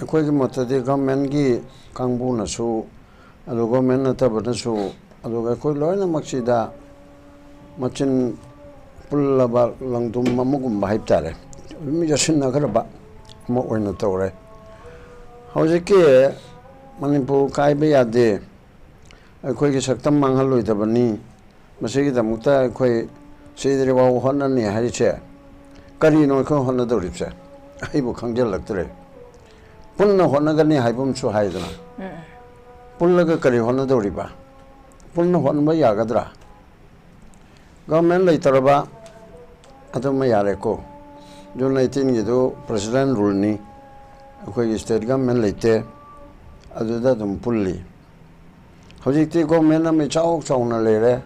ꯑꯩꯈꯣꯏꯒꯤ ꯃꯣꯠꯇꯗꯤ ꯒꯚꯔꯟꯃꯦꯟꯠꯒꯤ ꯀꯥꯡꯕꯨꯅꯁꯨ ꯑꯗꯨꯒ ꯒꯚꯔꯟꯃꯦꯟꯠ ꯅꯠꯇꯕꯅꯁꯨ ꯑꯗꯨꯒ ꯑꯩꯈꯣꯏ ꯂꯣꯏꯅꯃꯛꯁꯤꯗ ꯃꯆꯤꯟ ꯄꯨꯜꯂꯕ ꯂꯪꯗꯨꯝ ꯑꯃꯒꯨꯝꯕ ꯍꯥꯏꯕ ꯇꯥꯔꯦ ꯑꯗꯨꯝ ꯌꯥꯁꯤꯟꯅꯈ꯭ꯔꯕ ꯑꯃ ꯑꯣꯏꯅ ꯇꯧꯔꯦ ꯍꯧꯖꯤꯛꯀꯤ ꯃꯅꯤꯄꯨꯔ ꯀꯥꯏꯕ ꯌꯥꯗꯦ ꯑꯩꯈꯣꯏꯒꯤ ꯁꯛꯇꯝ ꯃꯥꯡꯍꯜꯂꯣꯏꯗꯕꯅꯤ ꯃꯁꯤꯒꯤꯗꯃꯛꯇ ꯑꯩꯈꯣꯏ ꯁꯤꯗ꯭ꯔꯤꯐꯥꯎ ꯍꯣꯠꯅꯅꯤ ꯍꯥꯏꯔꯤꯁꯦ ꯀꯔꯤꯅꯣ ꯑꯩꯈꯣꯏ ꯍꯣꯠꯅꯗꯧꯔꯤꯕꯁꯦ ꯑꯩꯕꯨ ꯈꯪꯖꯤꯜꯂꯛꯇ꯭ꯔꯦ ꯄꯨꯟꯅ ꯍꯣꯠꯅꯒꯅꯤ ꯍꯥꯏꯕ ꯑꯃꯁꯨ ꯍꯥꯏꯗꯅ ꯄꯨꯜꯂꯒ ꯀꯔꯤ ꯍꯣꯠꯅꯗꯧꯔꯤꯕ ꯄꯨꯟꯅ ꯍꯣꯠꯅꯕ ꯌꯥꯒꯗ꯭ꯔꯥ ꯒꯚꯔꯟꯃꯦꯟꯠ ꯂꯩꯇ꯭ꯔꯕ ꯑꯗꯨꯃ ꯌꯥꯔꯦꯀꯣ ꯖꯨꯟ 18ꯒꯤꯗꯨ ꯄ꯭ꯔꯁꯤꯗꯦꯟ ꯔꯨꯜꯅꯤ ꯑꯩꯈꯣꯏꯒꯤ ꯁ꯭ꯇꯦꯠ ꯒꯚꯔꯟꯃꯦꯟꯠ ꯂꯩꯇꯦ ꯑꯗꯨꯗ ꯑꯗꯨꯝ ꯄꯨꯜꯂꯤ ꯍꯧꯖꯤꯛꯇꯤ ꯒꯚꯔꯟꯃꯦꯟꯠ ꯑꯃ ꯏꯆꯥꯎ ꯆꯥꯎꯅ ꯂꯩꯔꯦ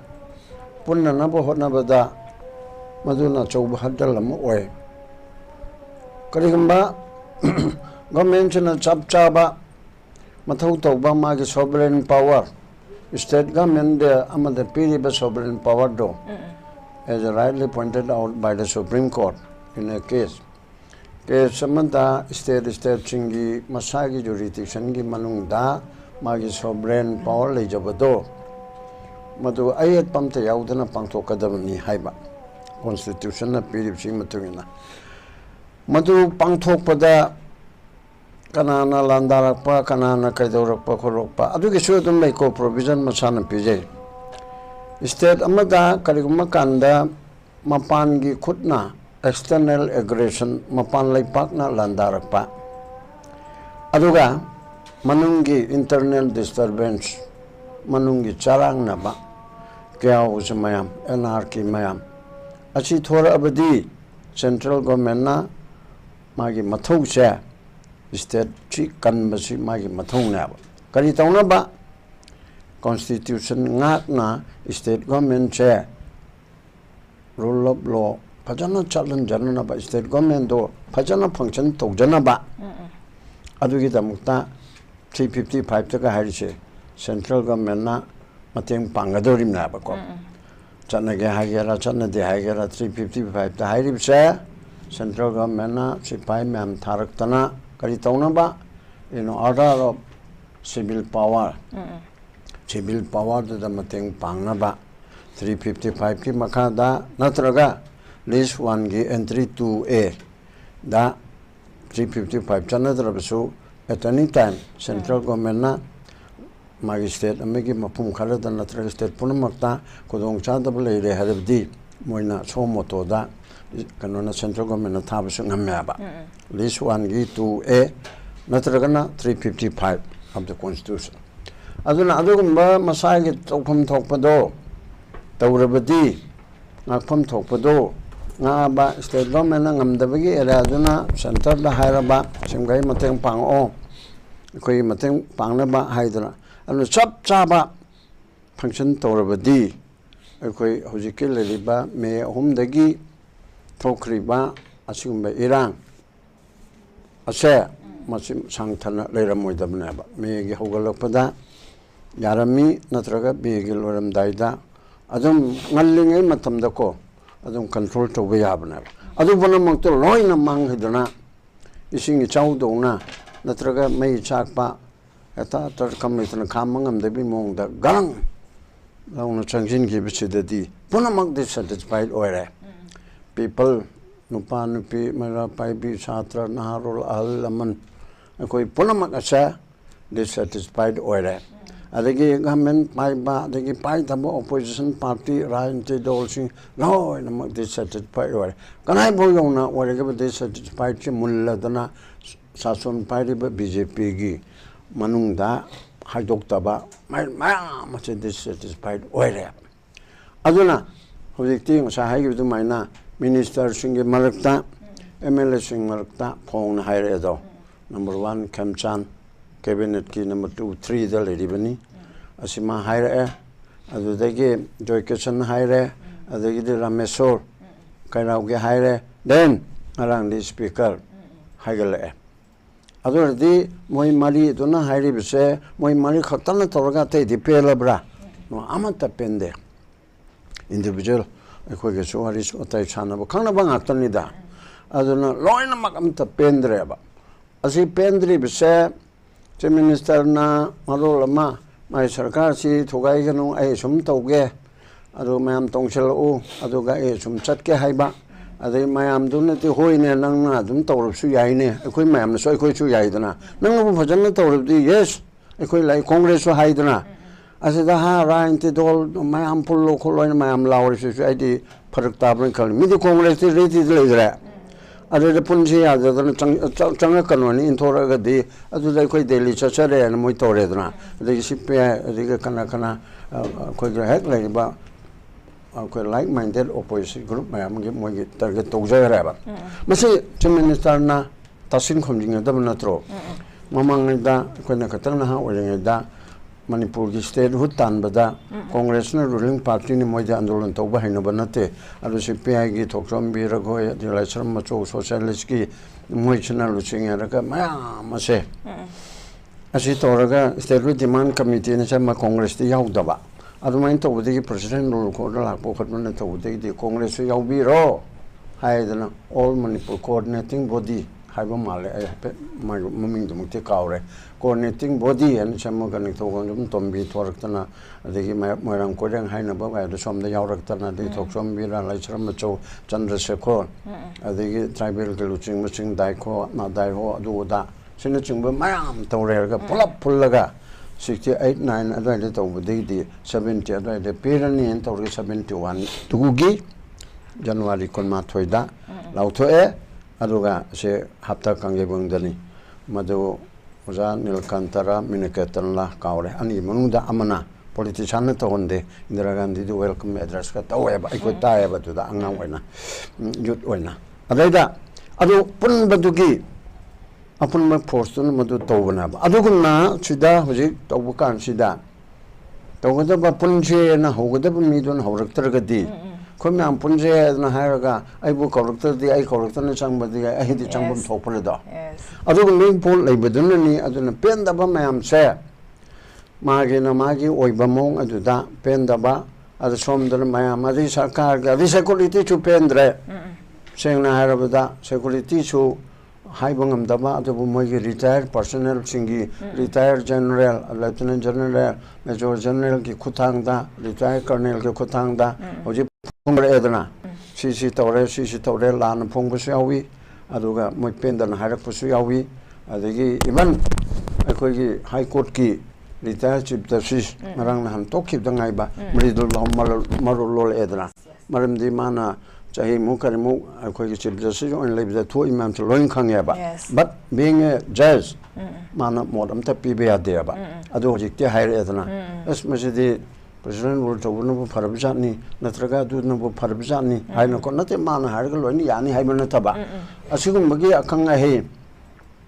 ꯄꯨꯟꯅꯅꯕ ꯍꯣꯠꯅꯕꯗ ꯃꯗꯨꯅ ꯑꯆꯧꯕ ꯍꯔꯗꯜ ꯑꯃ ꯑꯣꯏ ꯀꯔꯤꯒꯨꯝꯕ ꯒꯚꯔꯟꯃꯦꯟꯠꯁꯤꯅ ꯆꯞ ꯆꯥꯕ ꯃꯊꯧ ꯇꯧꯕ ꯃꯥꯒꯤ ꯁꯣꯚꯔꯦꯟ ꯄꯥꯋꯔ ꯁ꯭ꯇꯦꯠ ꯒꯚꯔꯟꯃꯦꯟꯠ ꯑꯃꯗ ꯄꯤꯔꯤꯕ sovereign ꯄꯥꯋꯔꯗꯣ as rightly pointed out by the Supreme Court in a case ꯑꯃꯗ ꯁ꯭ꯇꯦꯠꯁꯤꯡꯒꯤ ꯃꯁꯥꯒꯤ ꯖꯨꯔꯤꯗꯤꯛꯁꯟꯒꯤ ꯃꯅꯨꯡꯗ ꯃꯥꯒꯤ ꯁꯣꯚꯔꯦꯟ ꯄꯥꯋꯔ ꯂꯩꯖꯕꯗꯣ ꯃꯗꯨ ꯑꯌꯦꯠꯄ ꯑꯝꯇ ꯌꯥꯎꯗꯅ ꯄꯥꯡꯊꯣꯛꯀꯗꯕꯅꯤ ꯍꯥꯏꯕ ꯀꯣꯟꯁꯇꯤꯇ꯭ꯌꯨꯁꯟꯅ ꯄꯤꯔꯤꯕꯁꯤꯒꯤ ꯃꯇꯨꯡ ꯏꯟꯅ ꯃꯗꯨ ꯄꯥꯡꯊꯣꯛꯄꯗ ꯀꯅꯥꯅ ꯂꯥꯟꯗꯥꯔꯛꯄ ꯀꯅꯥꯅ ꯀꯩꯗꯧꯔꯛꯄ ꯈꯣꯠꯂꯛꯄ ꯑꯗꯨꯒꯤꯁꯨ ꯑꯗꯨꯝ ꯂꯩꯀꯣ ꯄ꯭ꯔꯣꯚꯤꯖꯟ ꯃꯁꯥꯅ ꯄꯤꯖꯩ ꯁ꯭ꯇꯦꯠ ꯑꯃꯗ ꯀꯔꯤꯒꯨꯝꯕ ꯀꯥꯟꯗ ꯃꯄꯥꯟꯒꯤ ꯈꯨꯠꯅ external aggression ꯃꯄꯥꯟ ꯂꯩꯄꯥꯛꯅ ꯂꯥꯟꯗꯥꯔꯛꯄ ꯑꯗꯨꯒ ꯃꯅꯨꯡꯒꯤ internal disturbance ꯃꯅꯨꯡꯒꯤ ꯆꯔꯥꯡꯅꯕ ꯀꯌꯥꯎꯁꯨ ꯃꯌꯥꯝ anarchy ꯃꯌꯥꯝ ꯑꯁꯤ ꯊꯣꯔꯛꯑꯕꯗꯤ ꯁꯦꯟꯇ꯭ꯔꯦꯜ ꯒꯚꯔꯟꯃꯦꯟꯠꯅ ꯃꯥꯒꯤ ꯃꯊꯧꯁꯦ ꯁ꯭ꯇꯦꯠꯁꯤ ꯀꯟꯕꯁꯤ ꯃꯥꯒꯤ ꯃꯊꯧꯅꯦꯕ ꯀꯔꯤ ꯇꯧꯅꯕ ꯀꯣꯟꯁꯇꯤꯇ꯭ꯌꯨꯁꯟ ꯉꯥꯛꯅ ꯁ꯭ꯇꯦꯠ ꯒꯚꯔꯟꯃꯦꯟꯠꯁꯦ ꯔꯨꯜ ꯑꯣꯐ ꯂꯣ ꯐꯖꯅ ꯆꯠꯍꯟꯖꯅꯅꯕ ꯁ꯭ꯇꯦꯠ ꯒꯚꯔꯟꯃꯦꯟꯠꯗꯣ ꯐꯖꯅ ꯐꯪꯁꯟ ꯇꯧꯖꯅꯕ ꯑꯗꯨꯒꯤꯗꯃꯛꯇ 355ꯇꯒ ꯍꯥꯏꯔꯤꯁꯦ ꯁꯦꯟꯇ꯭ꯔꯦꯜ ꯒꯚꯔꯟꯃꯦꯟꯠꯅ ꯃꯇꯦꯡ ꯄꯥꯡꯒꯗꯧꯔꯤꯕꯅꯦꯕꯀꯣ ꯆꯠꯅꯒꯦ ꯍꯥꯏꯒꯦꯔꯥ ꯆꯠꯅꯗꯦ ꯍꯥꯏꯒꯦꯔꯥ 355ꯇ ꯍꯥꯏꯔꯤꯕꯁꯦ ꯁꯦꯟꯇ꯭ꯔꯦꯜ ꯒꯚꯔꯟꯃꯦꯟꯠꯅ ꯁꯤꯐꯥꯏ ꯃꯌꯥꯝ ꯊꯥꯔꯛꯇꯅ ꯀꯔꯤ ꯇꯧꯅꯕ in order of civil power civil powerꯗꯨꯗ ꯃꯇꯦꯡ ꯄꯥꯡꯅꯕ 355ꯀꯤ ꯃꯈꯥꯗ ꯅꯠꯇ꯭ꯔꯒ ꯂꯤꯁ 1ꯒꯤ entry 2A ꯗ 355 ꯆꯠꯅꯗ꯭ꯔꯕꯁꯨ at any time ꯁꯦꯟꯇ꯭ꯔꯦꯜ ꯒꯚꯔꯟꯃꯦꯟꯠꯅ ꯃꯥꯒꯤ ꯁ꯭ꯇꯦꯠ ꯑꯃꯒꯤ ꯃꯐꯝ ꯈꯔꯗ ꯅꯠꯇ꯭ꯔꯒ ꯁ꯭ꯇꯦꯠ ꯄꯨꯝꯅꯃꯛꯇ ꯈꯨꯗꯣꯡꯆꯥꯗꯕ ꯂꯩꯔꯦ ꯍꯥꯏꯔꯕꯗꯤ ꯃꯣꯏꯅ ꯁꯣ ꯃꯣꯇꯣꯗ ꯀꯩꯅꯣꯅ ꯁꯦꯟꯇ꯭ꯔꯦꯜ ꯒꯚꯔꯟꯃꯦꯟꯠꯅ ꯊꯥꯕꯁꯨ ꯉꯝꯃꯦꯕ ꯂꯤꯁ 1ꯒꯤ 2A ꯅꯠꯇ꯭ꯔꯒꯅ 355 of the constitution ꯑꯗꯨꯅ ꯑꯗꯨꯒꯨꯝꯕ ꯃꯁꯥꯒꯤ ꯇꯧꯐꯝ ꯊꯣꯛꯄꯗꯣ ꯇꯧꯔꯕꯗꯤ ꯉꯥꯛꯐꯝ ꯊꯣꯛꯄꯗꯣ ꯉꯥꯛꯑꯕ ꯁ꯭ꯇꯦꯠ ꯒꯚꯔꯟꯃꯦꯟꯠꯅ ꯉꯝꯗꯕꯒꯤ ꯑꯦꯔꯤꯌꯥꯗꯨꯅ ꯁꯦꯟꯇꯔꯗ ꯍꯥꯏꯔꯕ ꯁꯤꯝꯈꯩ ꯃꯇꯦꯡ ꯄꯥꯡꯉꯛꯑꯣ ꯑꯩꯈꯣꯏꯒꯤ ꯃꯇꯦꯡ ꯄꯥꯡꯅꯕ ꯍꯥꯏꯗꯅ ꯑꯗꯨꯅ ꯆꯞ ꯆꯥꯕ ꯐꯪꯁꯟ ꯇꯧꯔꯕꯗꯤ ꯑꯩꯈꯣꯏ ꯍꯧꯖꯤꯛꯀꯤ ꯂꯩꯔꯤꯕ ꯃꯦ 3ꯗꯒꯤ ꯊꯣꯛꯈ꯭ꯔꯤꯕ ꯑꯁꯤꯒꯨꯝꯕ ꯏꯔꯥꯡ ꯑꯁꯦ ꯃꯁꯤ ꯁꯥꯡꯊꯅ ꯂꯩꯔꯝꯃꯣꯏꯗꯕꯅꯦꯕ ꯃꯦꯒꯤ ꯍꯧꯒꯠꯂꯛꯄꯗ ꯌꯥꯔꯝꯃꯤ ꯅꯠꯇ꯭ꯔꯒ ꯃꯦꯒꯤ ꯂꯣꯏꯔꯝꯗꯥꯏꯗ ꯑꯗꯨꯝ ꯉꯜꯂꯤꯉꯩ ꯃꯇꯝꯗꯀꯣ ꯑꯗꯨꯝ ꯀꯟꯇ꯭ꯔꯣꯜ ꯇꯧꯕ ꯌꯥꯕꯅꯦꯕ ꯑꯗꯨ ꯄꯨꯝꯅꯃꯛꯇꯣ ꯂꯣꯏꯅ ꯃꯥꯡꯍꯟꯗꯅ ꯏꯁꯤꯡ ꯏꯆꯥꯎꯗꯧꯅ ꯅꯠꯇ꯭ꯔꯒ ꯃꯩ ꯆꯥꯛꯄ ꯍꯦꯛꯇ ꯇꯔꯀꯝ ꯂꯩꯇꯅ ꯈꯥꯝꯕ ꯉꯝꯗꯕꯒꯤ ꯃꯑꯣꯡꯗ ꯒꯔꯪ ꯂꯥꯎꯅ ꯆꯪꯁꯤꯟꯈꯤꯕꯁꯤꯗꯗꯤ ꯄꯨꯝꯅꯃꯛ ꯗꯤꯁꯁꯦꯇꯤꯁꯐꯥꯏꯠ ꯑꯣꯏꯔꯦ ꯄꯤꯄꯜ ꯅꯨꯄꯥ ꯅꯨꯄꯤ ꯃꯩꯔꯥ ꯄꯥꯏꯕꯤ ꯁꯥꯇ꯭ꯔ ꯅꯍꯥꯔꯣꯜ ꯑꯍꯜ ꯂꯃꯟ ꯑꯩꯈꯣꯏ ꯄꯨꯝꯅꯃꯛ ꯑꯁꯦ ꯗꯤꯁꯁꯦꯇꯤꯁꯐꯥꯏꯠ ꯑꯣꯏꯔꯦ ꯑꯗꯒꯤ ꯒꯚꯔꯟꯃꯦꯟꯠ ꯄꯥꯏꯕ ꯑꯗꯒꯤ ꯄꯥꯏꯗꯕ ꯑꯣꯄꯣꯖꯤꯁꯟ ꯄꯥꯔꯇꯤ ꯔꯥꯖꯅꯤꯇꯤ ꯗꯜꯁꯤꯡ ꯂꯣꯏꯅꯃꯛ ꯗꯤꯁꯁꯦꯇꯤꯁꯐꯥꯏꯠ ꯑꯣꯏꯔꯦ ꯀꯗꯥꯏꯐꯥꯎ ꯌꯧꯅ ꯑꯣꯏꯔꯒꯕ ꯗꯤꯁꯁꯦꯇꯤꯁꯐꯥꯏꯠꯁꯤ ꯃꯨꯜꯂꯗꯅ ꯁꯥꯁꯣꯟ ꯄꯥꯏꯔꯤꯕ BJPꯒꯤ ꯃꯅꯨꯡꯗ ꯍꯥꯏꯗꯣꯛꯇꯕ ꯃꯌꯥꯝ ꯑꯁꯤ ꯗꯤꯁꯁꯦꯇꯤꯁꯐꯥꯏꯠ ꯑꯣꯏꯔꯦ ꯑꯗꯨꯅ ꯍꯧꯖꯤꯛꯇꯤ ꯉꯁꯥꯏ ꯍꯥꯏꯈꯤꯕ ꯑꯗꯨꯃꯥꯏꯅ ꯃꯤꯅꯤꯁꯇꯔꯁꯤꯡꯒꯤ ꯃꯔꯛꯇ MLAꯁꯤꯡ ꯃꯔꯛꯇ ꯐꯣꯡꯅ ꯍꯥꯏꯔꯛꯑꯦꯗꯣ ꯅꯝꯕꯔ 1 ꯈꯦꯝꯆꯥꯟ ꯀꯦꯕꯤꯅꯦꯠꯀꯤ ꯅꯝꯕꯔ 2, 3ꯗ ꯂꯩꯔꯤꯕꯅꯤ ꯑꯁꯤꯃ ꯍꯥꯏꯔꯛꯑꯦ ꯑꯗꯨꯗꯒꯤ ꯖꯣꯏꯀꯤꯁꯟ ꯍꯥꯏꯔꯦ ꯑꯗꯒꯤꯗꯤ ꯔꯥꯃꯦꯁꯣꯔ ꯀꯩꯔꯥꯎꯒꯤ ꯍꯥꯏꯔꯦ ꯗꯦꯟ ꯉꯔꯥꯡꯗꯤ ꯁ꯭ꯄꯤꯀꯔ ꯍꯥꯏꯒꯠꯂꯛꯑꯦ ꯑꯗꯨ ꯑꯣꯏꯔꯗꯤ ꯃꯣꯏ ꯃꯔꯤꯗꯨꯅ ꯍꯥꯏꯔꯤꯕꯁꯦ ꯃꯣꯏ ꯃꯔꯤ ꯈꯛꯇꯅ ꯇꯧꯔꯒ ꯑꯇꯩꯗꯤ ꯄꯦꯜꯂꯕ꯭ꯔꯥ ꯑꯃꯠꯇ ꯄꯦꯟꯗꯦ ꯏꯟꯗꯤꯕꯤꯖꯨꯋꯦꯜ ꯑꯩꯈꯣꯏꯒꯁꯨ ꯋꯥꯔꯤ ꯋꯥꯇꯥꯏ ꯁꯥꯟꯅꯕ ꯈꯪꯅꯕ ꯉꯥꯛꯇꯅꯤꯗ ꯑꯗꯨꯅ ꯂꯣꯏꯅꯃꯛ ꯑꯝꯇ ꯄꯦꯟꯗ꯭ꯔꯦꯕ Asi pendri bise Chief Minister na marolama mai sarkar si thugai ganu ai sum tauge adu mayam tongchel u adu ga ai sum chatke haiba adai mayam dun ti hoine nang na dum tawrup su yai ne akoi mayam na soi khoi chu yai dana nang bu bhajan na tawrup di yes akoi lai congress su hai dana asida ha rain ti dol mayam pullo kholoin mayam lawri su ai di pharak tabran khal mi di congress ti reti le dra adu punji ya da chang kanoni in thora ga di adu dai khoi delhi cha cha re na moi tore dana adi sipe adi kana kana khoi ga hek lai ba khoi like minded opposition group mayam ge moi ge target to ja ra ba masi Chief Minister na tasin khomjing da na tro mamang da khoi na khatang na ha ore da Manipur ki state hutan bada Congress na ruling party ni moi andolan to ba haino banate adu CPI gi thoksom bi ra go ya dilai shram ma cho socialist ki moi chana lu ching ra ka ma ma se asi to ra ga state demand committee na chama Congress ti yau da ba adu main to budi president ru ko la ko khat na to budi di Congress yau bi ro hai da all Manipur coordinating body haiba male ai pe maming dum te kaure coordinating body and chama kan to gom tombi thoraktana adegi moirang ko rang haina ba ga som da yauraktana de thoksom bi ra lai chram cho Chandrasekhar adegi tribal ke luching maching dai ko na dai ho adu da sinu chingba mayam to re ga pulap pullaga 68 9 adai to budi di 70 adai de perani en to 71 tugi January kon ma thoida lautho e aduga se hapta kange bungdani madu uja nilkantara minikatan la kaure ani manungda amana politician na tonde Indira Gandhi du welcome address ka tawe ba iko tae ba tu da angang oina yut oina adaida adu pun badugi apun ma fortune madu tawna ba aduguna chida hoji tawbukan sida tawgada ba punje na hogada ba midon hawraktar gadi khome am punje na haraga ai bu corrector di ai corrector na chang badi ai di chang bam thopole da adu ling pol lai badun ni adu na pen da ba mayam se magi na magi oi ba mong adu da pen da ba adu som da mayam adi sarkar ga di security chu pendre seng na haraga da security chu hai bangam da ba adu moi gi retired personnel singi retired general lieutenant general major general ki khutang da retired colonel ki khutang da hoji Pungre edna, sisi tore lan pung pusuyawi, aduga moi pendan harak pusuyawi, adegi iman akogi high court ki retired chief justice marang na ham tokip dangai ba mridul marul edna, maram di mana chahi mukarimu akogi chief justice on live the two imam to loin khangya ba, but being a judge mana modam ta pibe adya ba, adu hojikti higher edna, as masjid President will to one of Parabjani, Natraga do no Parabjani, I know not a man, Hargalo, Yani, Hibanataba. Assume Magi Akanga Hay,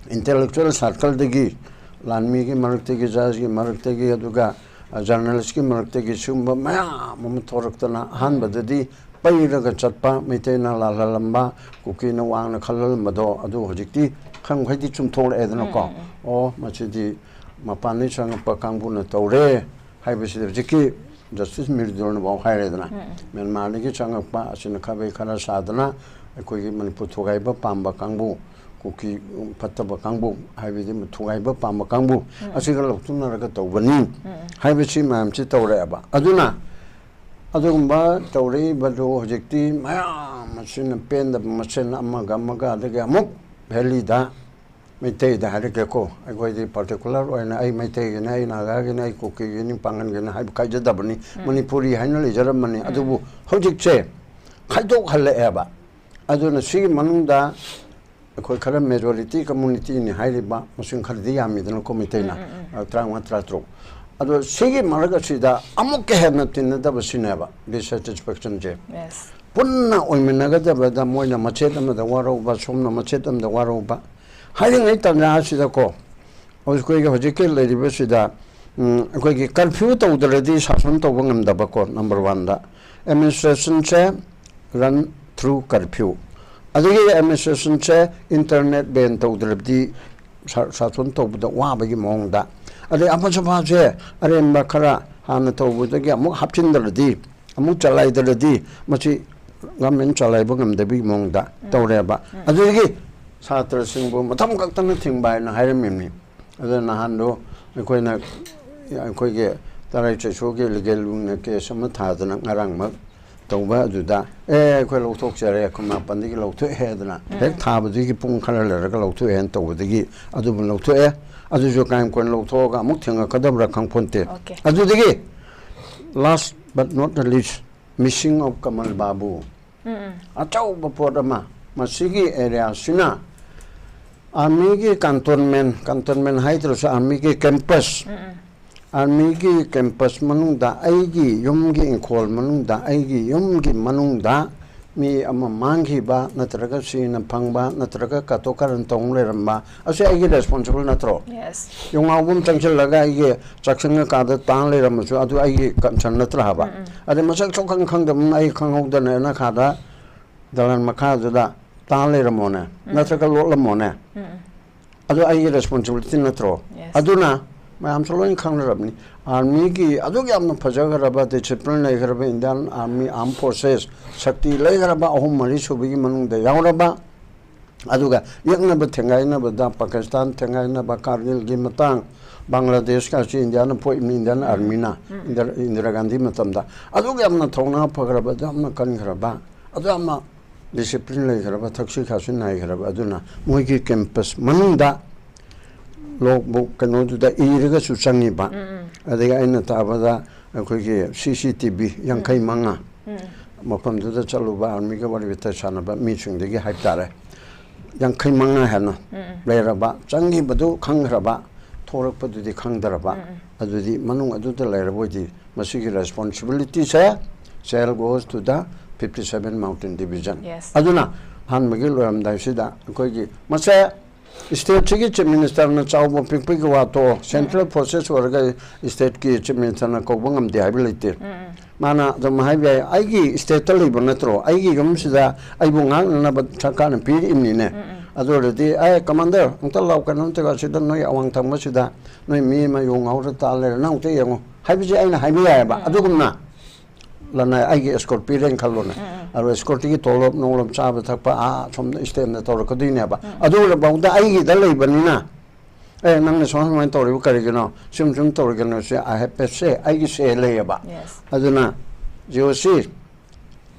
intellectual circle de Gi, Lanmigi, Marategi Zazi, Marategi Aduga, a journalist Marategi Sumba, Maya, Momotoroktana, Han Badadi, Bayraga Chatpa, Metena La Lamba, Kukina Wang, Kalal Mado, Adu Hojiki, Kang Hadichum told Ednoko, or Machidi, Mapani Changapa Kanguna Tore. Haibisi jiki justice mirdol na bang khaire dana men mani ki changak pa asin khabe khara sadana koi ki Manipur thugai ba pamba kangbu kuki patta ba kangbu haibisi thugai ba pamba kangbu asiga loktuna ra ka tawbani haibisi mam chi tawre ba aduna adugumba tawri badu hojikti maya masin pen da masin amma gamaga daga muk bheli da Mete da harike ko ai goi di particular oina ai mete na ai naga ge nai ko ke ni pangan ge na hai kai jada bani Manipuri hainal jaram mani adubu hojik che khaidok halle eba aduna sigi manungda ko khara majority community ni hairi ba musin khardi yami dan ko mete na trang matra tro adu sigi maraga sida amuk ke hen tin da basina ba dissatisfaction je yes punna oimena ga da ba moina machet da waro ba somna machet da waro ba Hiding it on the Ashidako. I was going to Hojiki Lady Besida. I could curfew to the Redis Hasan to Wangam Dabako, number 1. The administration chair run through curfew. Other administration chair internet ban to the Redi Sasun to the Wabagi Monda. At the Apache, Arim Bakara, Hanato with the Gamu Hapchin the Redi, Amuchalai the Redi, Machi Gamin Chalai Bungam the Big Monda, Toreba. Sartre Singh मतम कक्तन थिंबायना हायरमिमि अद नहानदो अखोयना अखोयगे तराई चैसोगे legal case अमा थादना ngarangmak तौबा अदुदा ए अखोय लौथोकजरे खमा पंदिगी लौथोए हेदना हेक थाबदिगी पुंग खला लरगा लौथोए हेन तौबदिगी अदुबु लौथोए अदुजो कायम कोन लौथोगा अमुक थिंगा कदबरा खंगफोनते अदुदिगी last but not the least missing of Kamal Babu achau bapodama masigi area sina army ki cantonment haidros army ki campus army ki campus manungda aigi yumgi inkol manungda aigi yumgi manungda mi ama manghi ba natraga sina phangba natraga katokaran tongle ramba ase aigi responsible natro yes yung album tangchil laga aigi chaksanga kada tangle ramasu adu aigi concern natra ba ade masak chokang khangdam ai khanghok da na khada dalan makha da tangle ramone natraga lolamone adu aigi responsibility natro aduna ma'am सलोइन खांगरबनी army की अदुगे हमन फजगरबा discipline लेगरबा Indian army arm forces शक्ति लेगरबा अहुम मरी सुबगी मनुंग दे यावरबा अदुगा यंगनबा थेंगाइनबा पाकिस्तान थेंगाइनबा कारगिल की मतंग बांग्लादेश का ची इंडियन इंडियन आर्मी ना इंदिरा गांधी मतमदा अदुगे हमन थौना फगरबा हमन कनगरबा अदु हमन डिसिप्लिन लेगरबा थक्सी खासिन नाइगरबा अदुना मोइगी कैंपस मनुंगदा लोग कनोदुदा इरगा सुचंगिबा अदगा आइना ताबदा अखोगी सीसीटीवी यांखै मंगा मफमदुदा चलुबा आर्मी का बड़ी बिता सानबा मीसिंगदगी हाइतारे यांखै मंगा हैना लेरबा चंगी बदु खंगरबा थोरकपदुदी खंगदरबा अदुदी मनुंग अदुदा लेरबोदी मसिगी रेस्पोंसिबिलिटी से सेल goes to the 57 mountain division अदुना हानमगी लोरमदाइसिदा अखोगी मसे स्टेट की चीफ मिनिस्टर ने चाव पिक पिक वातो सेंट्रल प्रोसेस वर्गा स्टेट की चीफ मिनिस्टर ने कोबंगम दे हाइब लेते माना जम हाइब आइगी स्टेट लेब नत्रो आइगी गमसिदा आइबु ngang सरकार ने पीर इमनिने अदोरदि आइ कमांडर अंत लाव कनम तगा सिदा नोय अवांग थंगमसिदा नोय मी मा योंगाउर ताले नाउते यंगो हाइबि आइना हाइबि याबा अदुगुमना लना आइगे एस्कोर्ट पीरेन खलोना और एस्कोर्ट की तोलब नोलम चाब थकपा आ सोम स्टेम ने तोर कदिनेबा अदुर बाउदा आइगे द लेबनिना ए नंग सोन मै तोरिबु करिगनो सिम सिम तोरगनो से आई हैव पेसे आइगे से लेबा अदुना जोसी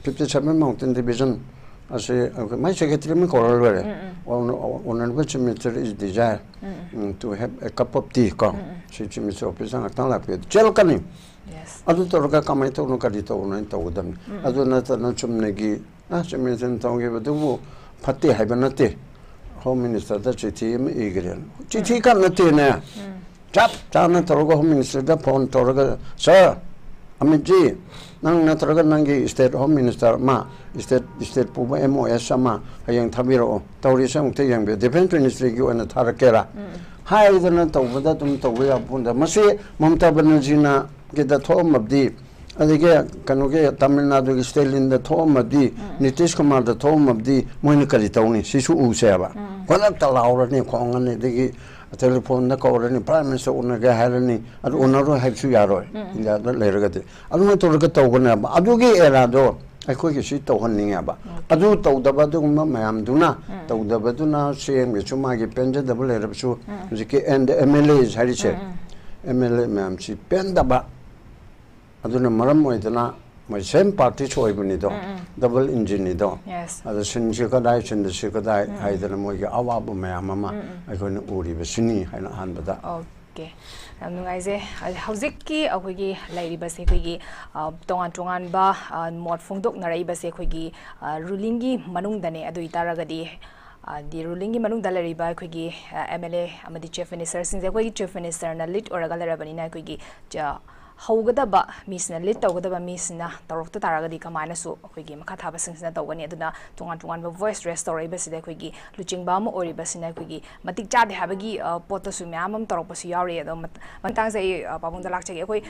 57 माउंटेन डिवीजन असे माय सेक्रेटरी में कोरल वेरे honourable chief minister is desire to have a cup of tea को चीफ मिनिस्टर ऑफिस अंगता लापे चल कनी अदु तोरगा कमाई तोनु करि तोनु तोगदम अदु नतन चुमनेगी चीफ मिनिस्टर तोगे बदुबु फत्ते हाइबा नते होम मिनिस्टर द चिठी में इगरेन चिठी का नते ने चप चाना तोरगा होम मिनिस्टर द फोन तोरगा सर अमित जी नंग नतरगा नंगी स्टेट होम मिनिस्टर मा स्टेट पुबा एमओएस मा हयंग थाबिरो तौरी संगते यंबे डिफेंस मिनिस्ट्री की ओना थारकेरा हाइदना तौबदा तुम तौबया पुंदा मसे ममता बनर्जी ना के द थोमबदी अदगे कनोगे तमिलनाडु की स्टेलिन द थोमबदी नीतीश कुमार द थोमबदी मोइन करि तौनी सिसु उसेबा कोलक तलाउरने खोंगने दगी टेलीफोन द कौरनी प्राइम मिनिस्टर उनगे हारनी अदु उनरो हाइसु यारोय इंडिया द लेरगदे अदु न तोरग तौगना अदुगी एरादो अखोगी सि तौहन्निंगबा अदु तौदबा दुगुम मयाम दुना तौदबदुना सेम गेचुमागी पेंजदबल लेरबसु जिके एंड एमएलए हारिसे एमएलए मैम सी पेंदबा अदुना मरम ओइदना मै सेम पार्टी छोइबनिदो डबल इंजिनिदो अदु सिनसे कदाय सिनसे कदाय हाइदना मोइगे अवाबु मयाम मा अखोन उरिबसिनी हाइना हानबदा ओके नुगाइजे हौजिक की अखोगी लाइरिबसे अखोगी तोंगान तोंगान बा मोड फोंदोक नराइबसे अखोगी रूलिंग की मनुंगदने अदु इतारगदी दी रूलिंग की मनुंग दलरिबा अखोगी एमएलए अमदी चीफ मिनिस्टर सिंजे अखोगी चीफ मिनिस्टर ना लीड ओरगा लरबनिना अखोगी हौगदबा मीसना लीड तौगदबा मीसना तौरक्ता तारगदी कमानसु अखोगी मखा थाबा सिंसना तौगनी अदुना तोंगान तोंगान वॉइस रेस्ट तौरइबसिदा अखोगी लुचिंगबा म ओरिबसिना अखोगी मतिक चादे हाबगी पोतसु म्याम हम तौरकपसु यावरे अदो मंतांगसे पाबुंदा लाक्चगे अखोई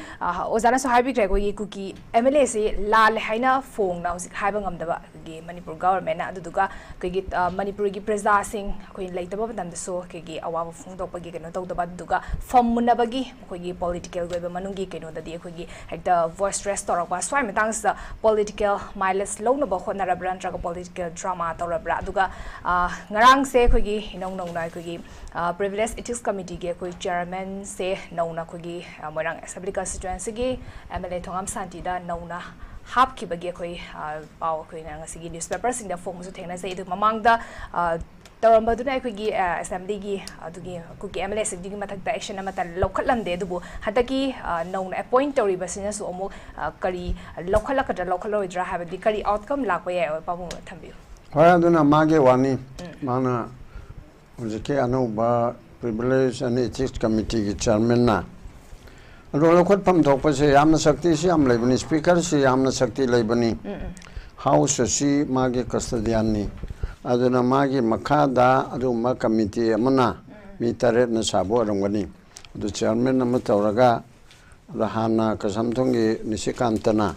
ओजानासु हाइबिग्रे अखोगी कुकी एमएलए से लाल हाइना फोंगना हुजिक हाइबा ngамदबा अखोगी मणिपुर गवर्नमेंट ना अदुदुगा अखोगी मणिपुर की प्रजा सिंह अखोई लेतबा मतमदसु अखोगी अवाबा फोंदोकपगी केनो तौदबा अदुदुगा फमुनबगी अखोगी पॉलिटिकल गोइबा मनुंगी केनो ꯍꯥꯏꯕꯗꯤ ꯑꯩꯈꯣꯏꯒꯤ ꯍꯦꯛꯇ ꯚꯣꯏꯁ ꯔꯦꯁ ꯇꯧꯔꯛꯄ ꯁ꯭ꯋꯥꯏ ꯃꯇꯥꯡꯁꯤꯗ ꯄꯣꯂꯤꯇꯤꯀꯦꯜ ꯃꯥꯏꯂꯦꯖ ꯂꯧꯅꯕ ꯍꯣꯠꯅꯔꯕ꯭ꯔꯥ ꯅꯠꯇ꯭ꯔꯒ ꯄꯣꯂꯤꯇꯤꯀꯦꯜ ꯗ꯭ꯔꯃꯥ ꯇꯧꯔꯕ꯭ꯔꯥ ꯑꯗꯨꯒ ꯉꯔꯥꯡꯁꯦ ꯑꯩꯈꯣꯏꯒꯤ ꯏꯅꯧ ꯅꯧꯅ ꯑꯩꯈꯣꯏꯒꯤ ꯄ꯭ꯔꯤꯚꯤꯂꯦꯖ ꯏꯊꯤꯛꯁ ꯀꯃꯤꯇꯤꯒꯤ ꯑꯩꯈꯣꯏ ꯆꯤꯌꯔꯃꯦꯟꯁꯦ ꯅꯧꯅ ꯑꯩꯈꯣꯏꯒꯤ ꯃꯣꯏꯔꯥꯡ ꯑꯦꯁꯦꯝꯕ꯭ꯂꯤ ꯀꯟꯁꯇꯤꯇ꯭ꯋꯦꯟꯁꯤꯒꯤ MLA ꯊꯣꯉꯥꯝ ꯁꯥꯟꯇꯤꯗ ꯅꯧꯅ ꯍꯥꯞꯈꯤꯕꯒꯤ ꯑꯩꯈꯣꯏ ꯄꯥꯎ ꯑꯩꯈꯣꯏꯅ ꯉꯁꯤꯒꯤ ꯅ꯭ꯌꯨꯁꯄꯦꯄꯔꯁꯤꯡꯗ ꯐꯣꯡꯕꯁꯨ ꯊꯦꯡꯅꯖꯩ ꯑꯗꯨ ꯃꯃꯥꯡꯗ ꯇꯧꯔꯝꯕꯗꯨꯅ ꯑꯩꯈꯣꯏꯒꯤ ꯑꯦꯁꯦꯝꯕ꯭ꯂꯤꯒꯤ ꯑꯗꯨꯒꯤ ꯑꯩꯈꯣꯏꯒꯤ MLAꯁꯤꯡꯒꯤ ꯃꯊꯛꯇ ꯑꯦꯛꯁꯟ ꯑꯃꯠꯇ ꯂꯧꯈꯠꯂꯝꯗꯦ ꯑꯗꯨꯕꯨ ꯍꯟꯗꯛꯀꯤ ꯅꯧꯅ ꯑꯦꯄꯣꯏꯟꯠ ꯇꯧꯔꯤꯕꯁꯤꯅꯁꯨ ꯑꯃꯨꯛ ꯀꯔꯤ ꯂꯧꯈꯠꯂꯛꯀꯗ꯭ꯔꯥ ꯂꯧꯈꯠꯂꯣꯏꯗ꯭ꯔꯥ ꯍꯥꯏꯕꯗꯤ ꯀꯔꯤ ꯑꯥꯎꯠꯀꯝ ꯂꯥꯛꯄ ꯌꯥꯏ ꯄꯥꯕꯨꯡ ꯊꯝꯕꯤꯌꯨ ꯍꯣꯏ ꯑꯗꯨꯅ ꯃꯥꯒꯤ ꯋꯥꯅꯤ ꯃꯥꯅ ꯍꯧꯖꯤꯛꯀꯤ ꯑꯅꯧꯕ ꯄ꯭ꯔꯤꯚꯤꯂꯦꯖ ꯑꯦꯟ ꯏꯊꯤꯛꯁ ꯀꯃꯤꯇꯤꯒꯤ ꯆꯤꯌꯔꯃꯦꯟꯅ ꯑꯗꯣ ꯂꯧꯈꯠꯐꯝ ꯊꯣꯛꯄꯁꯦ ꯌꯥꯝꯅ ꯁꯛꯇꯤꯁꯤ ꯌꯥꯝ ꯂꯩꯕꯅꯤ ꯁ꯭ꯄꯤꯀꯔꯁꯤ ꯌꯥꯝꯅ ꯁꯛꯇꯤ ꯂꯩꯕꯅꯤ ꯍꯥꯎꯁ ꯑꯁꯤ ꯃꯥꯒꯤ ꯀꯁꯇꯗꯤꯌꯥꯟꯅꯤ ꯑꯗꯨꯅ ꯃꯥꯒꯤ ꯃꯈꯥꯗ ꯑꯗꯨꯒꯨꯝꯕ ꯀꯃꯤꯇꯤ ꯑꯃꯅ ꯃꯤ 8ꯅ ꯁꯥꯕ ꯑꯣꯏꯔꯝꯒꯅꯤ ꯑꯗꯨ ꯆꯤꯌꯔꯃꯦꯟ ꯑꯃ ꯇꯧꯔꯒ ꯑꯗ ꯍꯥꯟꯅ ꯀꯁꯝꯊꯣꯡꯒꯤ ꯅꯤꯁꯤꯀꯥꯟꯇꯅ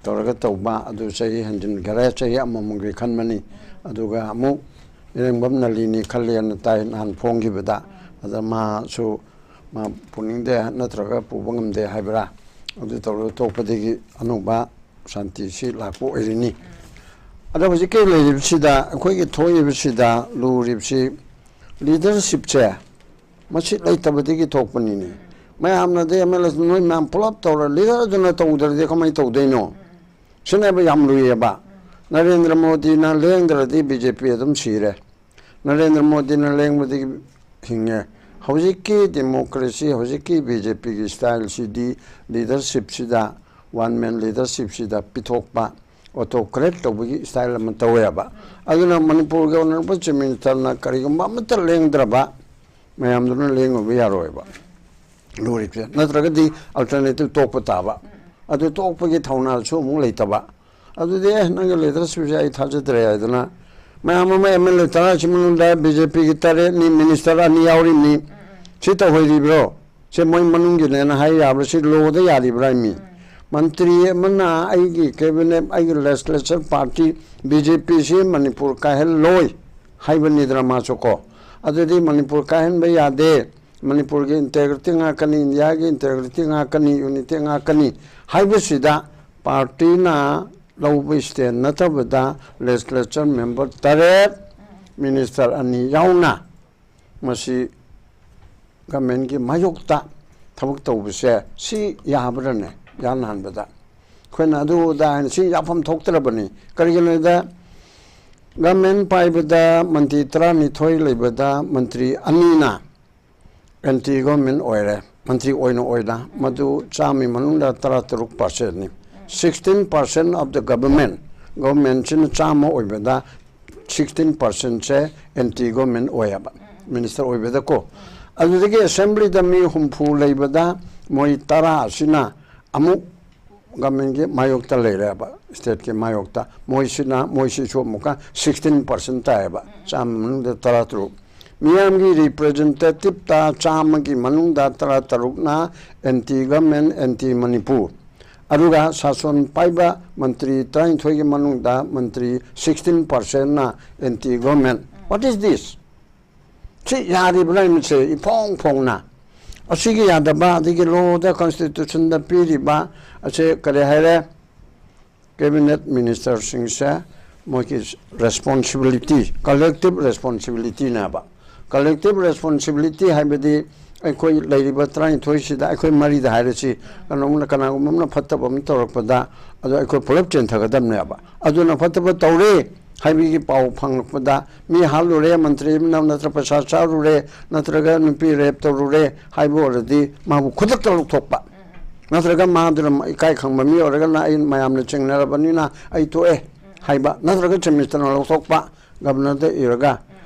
ꯇꯧꯔꯒ ꯇꯧꯕ ꯑꯗꯨ ꯆꯍꯤ ꯍꯟꯖꯤꯟꯈꯔꯦ ꯆꯍꯤ ꯑꯃꯃꯨꯛꯀꯤ ꯈꯟꯕꯅꯤ ꯑꯗꯨꯒ ꯑꯃꯨꯛ ꯏꯔꯦꯡꯕꯝ ꯅꯂꯤꯅꯤ ꯈꯜꯂꯦꯅ ꯇꯥꯏ ꯅꯍꯥꯟ ꯐꯣꯡꯈꯤꯕꯗ ꯑꯗ ꯃꯥꯁꯨ ꯃꯥ ꯄꯨꯅꯤꯡꯗꯦ ꯅꯠꯇ꯭ꯔꯒ ꯄꯨꯕ ꯉꯝꯗꯦ ꯍꯥꯏꯕ꯭ꯔꯥ ꯑꯗꯨ ꯇꯧꯔꯒ ꯇꯣꯛꯄꯗꯒꯤ ꯑꯅꯧꯕ ꯁꯥꯟꯇꯤꯁꯤ ꯂꯥꯛꯄ ꯑꯣꯏꯔꯤꯅꯤ ꯑꯗꯣ ꯍꯧꯖꯤꯛꯀꯤ ꯂꯩꯔꯤꯕꯁꯤꯗ ꯑꯩꯈꯣꯏꯒꯤ ꯊꯣꯛꯏꯕꯁꯤꯗ ꯂꯨꯔꯤꯕꯁꯤ ꯂꯤꯗꯔꯁꯤꯞꯁꯦ ꯃꯁꯤ ꯂꯩꯇꯕꯗꯒꯤ ꯊꯣꯛꯄꯅꯤꯅꯦ ꯃꯌꯥꯝꯅꯗꯤ MLA ꯅꯣꯏ ꯃꯌꯥꯝ ꯄꯨꯂꯞ ꯇꯧꯔ ꯂꯤꯗꯔꯗꯨꯅ ꯇꯧꯗ꯭ꯔꯗꯤ ꯀꯃꯥꯏꯅ ꯇꯧꯗꯣꯏꯅꯣ ꯁꯤꯅꯦꯕ ꯌꯥꯝ ꯂꯨꯏꯌꯦꯕ ꯅꯔꯦꯟꯗ꯭ꯔ ꯃꯣꯗꯤꯅ ꯂꯦꯡꯗ꯭ꯔꯗꯤ BJP ꯑꯗꯨꯝ ꯁꯤꯔꯦ ꯅꯔꯦꯟꯗ꯭र ꯃꯣꯗꯤꯅ ꯂꯦꯡꯕꯗꯒꯤ ꯍꯤꯡꯉꯦ ꯍꯧꯖꯤꯛꯀꯤ ꯗꯦꯃꯣꯀ꯭ꯔꯦꯁꯤ ꯍꯧꯖꯤꯛꯀꯤ BJPꯒꯤ ꯁ꯭ꯇꯥꯏꯜꯁꯤꯗꯤ ꯂꯤꯗꯔꯁꯤꯞꯁꯤꯗ ꯋꯥꯟ ꯃꯦꯟ ꯂꯤꯗꯔꯁꯤꯞꯁꯤꯗ ꯄꯤꯊꯣꯛꯄ ꯑꯣꯇꯣꯀ꯭ꯔꯦꯠ ꯇꯧꯕꯒꯤ ꯁ꯭ꯇꯥꯏꯜ ꯑꯃ ꯇꯧꯋꯦꯕ ꯑꯗꯨꯅ ꯃꯅꯤꯄꯨꯔꯒꯤ ꯑꯣꯅꯔꯦꯕꯜ ꯆꯤꯐ ꯃꯤꯅꯤꯁꯇꯔꯅ ꯀꯔꯤꯒꯨꯝꯕ ꯑꯃꯠꯇ ꯂꯦꯡꯗ꯭ꯔꯕ ꯃꯌꯥꯝꯗꯨꯅ ꯂꯦꯡꯉꯨꯕ ꯌꯥꯔꯣꯏꯕ ꯂꯨꯔꯤꯕꯁꯦ ꯅꯠꯇ꯭ꯔꯒꯗꯤ ꯑꯜꯇꯔꯅꯦꯇꯤቭ ꯇꯣꯛꯄ ꯇꯥꯕ ꯑꯗꯨ ꯇꯣꯛꯄꯒꯤ ꯊꯧꯅꯥꯁꯨ ꯑꯃꯨꯛ ꯂꯩꯇꯕ ꯑꯗꯨꯗꯤ ꯅꯪꯒꯤ ꯂꯤꯗꯔꯁꯤꯞꯁꯦ ꯑꯩ ꯊꯥꯖꯗ꯭ꯔꯦ ꯍꯥꯏꯗꯅ ꯃꯌꯥꯝ ꯑꯃ MLA 10ꯁꯤ ꯃꯅꯨꯡꯗ BJPꯒꯤ 8ꯅꯤ ꯃꯤꯅꯤꯁꯇꯔ 2 ꯌꯥꯎꯔꯤꯕꯅꯤ ꯁꯤ ꯇꯧꯍꯣꯏꯔꯤꯕ꯭ꯔꯣ ꯁꯤ ꯃꯣꯏ ꯃꯅꯨꯡꯒꯤꯅꯦꯅ ꯍꯥꯏ ꯌꯥꯕ꯭ꯔꯥ ꯁꯤ ꯂꯣꯗ ꯌꯥꯔꯤꯕ꯭ꯔꯥ ꯃꯤ ꯃꯟꯇ꯭ꯔꯤ ꯑꯃꯅ ꯑꯩꯒꯤ ꯀꯦꯕꯤꯅꯦꯠ ꯑꯩꯒꯤ ꯂꯦꯖꯤꯁꯂꯦꯆꯔ ꯄꯥꯔꯇꯤ BJPꯁꯤ ꯃꯅꯤꯄꯨꯔ ꯀꯥꯏꯍꯜꯂꯣꯏ ꯍꯥꯏꯕꯅꯤꯗꯅ ꯃꯥꯁꯨ ꯀꯣ ꯑꯗꯨꯗꯤ ꯃꯅꯤꯄꯨꯔ ꯀꯥꯏꯍꯟꯕ ꯌꯥꯗꯦ ꯃꯅꯤꯄꯨꯔꯒꯤ ꯏꯟꯇꯦꯒ꯭रिꯇꯤ ꯉꯥꯛꯀꯅꯤ ꯏꯟꯗꯤꯌꯥꯒꯤ ꯏꯟꯇꯦꯒ꯭रिꯇꯤ ꯉꯥꯛꯀꯅꯤ ꯌꯨꯅꯤꯇꯤ ꯉꯥꯛꯀꯅꯤ ꯍꯥꯏꯕꯁꯤꯗ ꯄꯥꯔꯇꯤꯅ ꯂꯧꯕ ꯁ꯭ꯇꯦꯟ ꯅꯠꯇꯕꯗ ꯂꯦꯖꯤꯁꯂꯦꯆꯔ ꯃꯦꯝꯕꯔ 8 ꯃꯤꯅꯤꯁꯇꯔ 2 ꯌꯥꯎꯅ ꯃꯁꯤ ꯒꯃꯦꯟꯒꯤ ꯃꯥꯌꯣꯛꯇ ꯊꯕꯛ ꯇꯧꯕꯁꯦ ꯁꯤ ꯌꯥꯕ꯭ꯔꯥꯅꯦ ꯌꯥꯅꯍꯟꯕꯗ ꯑꯩꯈꯣꯏꯅ ꯑꯗꯨꯗ ꯍꯥꯏꯅ ꯁꯤ ꯌꯥꯐꯝ ꯊꯣꯛꯇ꯭ꯔꯕꯅꯤ ꯀꯔꯤꯒꯤꯅꯣꯗ ꯒꯃꯦꯟ ꯄꯥꯏꯕꯗ ꯃꯟꯇ꯭ꯔꯤ 12 ꯂꯩꯕꯗ ꯃꯟꯇ꯭ꯔꯤ 2ꯅ ꯑꯦꯟꯇꯤ ꯒꯣꯔꯃꯦꯟ ꯑꯣꯏꯔꯦ ꯃꯟꯇ꯭ꯔꯤ ꯑꯣꯏꯅ ꯃꯗꯨ ꯆꯥꯝꯃ ꯃꯅꯨꯡꯗ 13%ꯅꯤ 16% of the government-ꯁꯤꯅ ꯆꯥꯝꯃ ꯑꯣꯏꯕꯗ 16%ꯁꯦ ꯑꯦꯟꯇꯤ ꯒꯣꯔꯃꯦꯟ ꯑꯣꯏꯌꯦꯕ ꯃꯤꯅꯤꯁꯇꯔ ꯑꯣꯏꯕꯗꯀꯣ ꯑꯗꯨꯗꯒꯤ ꯑꯦꯁꯦꯝꯕ꯭ꯂꯤꯗ ꯃꯤ 60 ꯂꯩꯕꯗ ꯃꯣꯏ 10 ꯑꯁꯤꯅ ꯑꯃꯨꯛ ꯒꯃꯦꯟꯒꯤ ꯃꯥꯌꯣꯛꯇ ꯂꯩꯔꯦꯕ ꯁ꯭ꯇꯦꯠꯀꯤ ꯃꯥꯌꯣꯛꯇ ꯃꯣꯏꯁꯤꯁꯨ ꯑꯃꯨꯛꯀ 16% ꯇꯥꯏꯌꯦꯕ ꯆꯥꯝꯃ ꯃꯅꯨꯡꯗ 13 ꯃꯤꯌꯥꯝꯒꯤ ꯔꯤꯄ꯭ꯔꯖꯦꯟꯇꯦꯇꯤꯞꯇ ꯆꯥꯝꯃꯒꯤ ꯃꯅꯨꯡꯗ 13ꯅ ꯑꯦꯟꯇꯤ ꯒꯚꯔꯟꯃꯦꯟ ꯑꯦꯟꯇꯤ ꯃꯅꯤꯄꯨꯔ ꯑꯗꯨꯒ ꯁꯥꯁꯣꯟ ꯄꯥꯏꯕ ꯃꯟꯇ꯭ꯔꯤ 12ꯒꯤ ꯃꯅꯨꯡꯗ ꯃꯟꯇ꯭ꯔꯤ 16%ꯅ anti government what is this ꯁꯤ ꯌꯥꯔꯤꯕ꯭ꯔꯥ ꯃꯁꯦ ꯏꯐꯣꯡ ꯐꯣꯡꯅ ꯑꯁꯤꯒꯤ ꯌꯥꯗꯕ ꯑꯗꯒꯤ ꯂꯣꯗ ꯀꯟꯁꯇꯤꯇ꯭ꯌꯨꯁꯟꯗ ꯄꯤꯔꯤꯕ ꯑꯁꯦ ꯀꯔꯤ ꯍꯥꯏꯔꯦ ꯀꯦꯕꯤꯅꯦꯠ ꯃꯤꯅꯤꯁꯇꯔꯁꯤꯡꯁꯦ ꯃꯣꯏꯒꯤ ꯔꯦꯁꯄꯣꯟꯁꯤꯕꯤꯂꯤꯇꯤ ꯀꯂꯦꯛꯇꯤꯚ ꯔꯦꯁꯄꯣꯟꯁꯤꯕꯤꯂꯤꯇꯤꯅꯦꯕ ꯀꯂꯦꯛꯇꯤꯚ ꯔꯦꯁꯄꯣꯟꯁꯤꯕꯤꯂꯤꯇꯤ ꯍꯥꯏꯕꯗꯤ ꯑꯩꯈꯣꯏ ꯂꯩꯔꯤꯕ 13ꯁꯤꯗ ꯑꯩꯈꯣꯏ ꯃꯔꯤꯗ ꯍꯥꯏꯔꯁꯤ ꯀꯅꯥꯒꯨꯝꯕ ꯑꯃꯅ ꯐꯠꯇꯕ ꯑꯃ ꯇꯧꯔꯛꯄꯗ ꯑꯗꯣ ꯑꯩꯈꯣꯏ ꯄꯨꯂꯞ ꯆꯦꯟꯊꯒꯗꯕꯅꯦꯕ ꯑꯗꯨꯅ ꯐꯠꯇꯕ ꯇꯧꯔꯦ ꯍꯥꯏꯕꯒꯤ ꯄꯥꯎ ꯐꯪꯂꯛꯄꯗ ꯃꯤ ꯍꯥꯠꯂꯨꯔꯦ ꯃꯟꯇ꯭ꯔꯤ ꯑꯃꯅ ꯅꯠꯇ꯭ꯔꯒ ꯄꯩꯁꯥ ꯆꯥꯔꯨꯔꯦ ꯅꯠꯇ꯭ꯔꯒ ꯅꯨꯄꯤ ꯔꯦꯞ ꯇꯧꯔꯨꯔꯦ ꯍꯥꯏꯕ ꯑꯣꯏꯔꯗꯤ ꯃꯥꯕꯨ ꯈꯨꯗꯛꯇ ꯂꯧꯊꯣꯛꯄ ꯅꯠꯇ꯭ꯔꯒ ꯃꯥꯗꯨꯅ ꯏꯀꯥꯏ ꯈꯪꯕ ꯃꯤ ꯑꯣꯏꯔꯒꯅ ꯑꯩ ꯃꯌꯥꯝꯅ ꯆꯤꯡꯅꯔꯕꯅꯤꯅ ꯑꯩ ꯇꯣꯛꯑꯦ ꯍꯥꯏꯕ ꯅꯠꯇ꯭ꯔꯒ ꯆꯤꯐ ꯃꯤꯅꯤꯁꯇꯔꯅ ꯂꯧꯊꯣꯛꯄ ꯒꯕꯔꯅꯔꯗ ꯏꯔꯒ